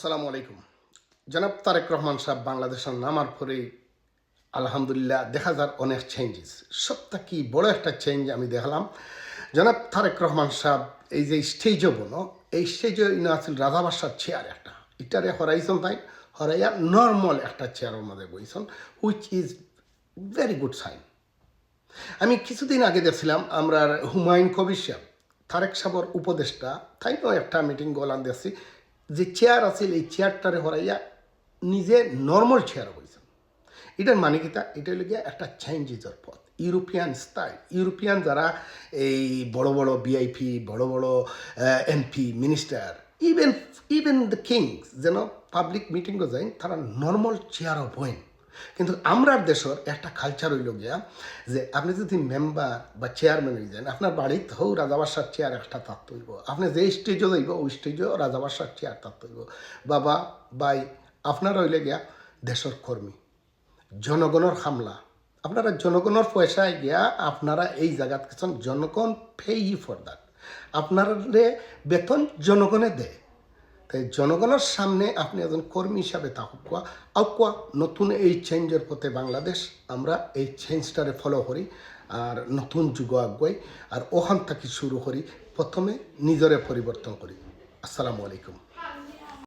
আসসালামু আলাইকুম। জনাব তারেক রহমান সাহেব বাংলাদেশের নামার পরেই আলহামদুলিল্লাহ দেখা যার অনেক চেঞ্জেস। সবটা কি বড় একটা চেঞ্জ আমি দেখলাম। জনাব তারেক রহমান সাহেব এই যে স্টেজও বলো, এই স্টেজে আসল রাজা বাসার চেয়ার একটা এটারে হরাইছন তাই হরাইয়া নর্মাল একটা চেয়ারের মধ্যে বইছেন, which is very good sign. আমি কিছুদিন আগে দেখছিলাম আমরা হুমায়ুন কবির সাহেব তারেক সাহেবের উপদেষ্টা তাইও একটা মিটিং গোলান দেখছি, যে চেয়ার আছে এই চেয়ারটারে হরাইয়া নিজে নর্মাল চেয়ার হয়েছেন। এটার মানে কিতা, এটা হলো গিয়া একটা চেঞ্জেসের পথ, ইউরোপিয়ান স্টাইল। ইউরোপিয়ান যারা এই বড় বড় বিআইপি, বড় বড় MP minister, even even the kings যেন পাবলিক মিটিংও যায় তারা নর্মাল চেয়ারও বইন। কিন্তু আমরার দেশের একটা কালচার হইল গিয়া যে আপনি যদি মেম্বার বা চেয়ারম্যান হয়ে যান, আপনার বাড়িতে হোক রাজাবাসার চেয়ার একটা থাকতে হইব, আপনি যে স্টেজও যাইব ওই স্টেজেও রাজাবাসার চেয়ার থাকতে হইব। বাবা বাই আপনারা হইলে গিয়া দেশের কর্মী, জনগণের হামলা, আপনারা জনগণের পয়সায় গিয়া আপনারা এই জায়গাত গেছেন, জনগণ পে ফর দ্যাট, আপনারা বেতন জনগণে দেয়। তাই জনগণের সামনে আপনি একজন কর্মী হিসাবে থাকুয়া আকুয়া নতুন এই চেঞ্জের পথে বাংলাদেশ, আমরা এই চেঞ্জটারে ফলো করি আর নতুন যুগ আগুয়াই আর ওখান থেকে শুরু করি, প্রথমে নিজরে পরিবর্তন করি। আসসালামু আলাইকুম।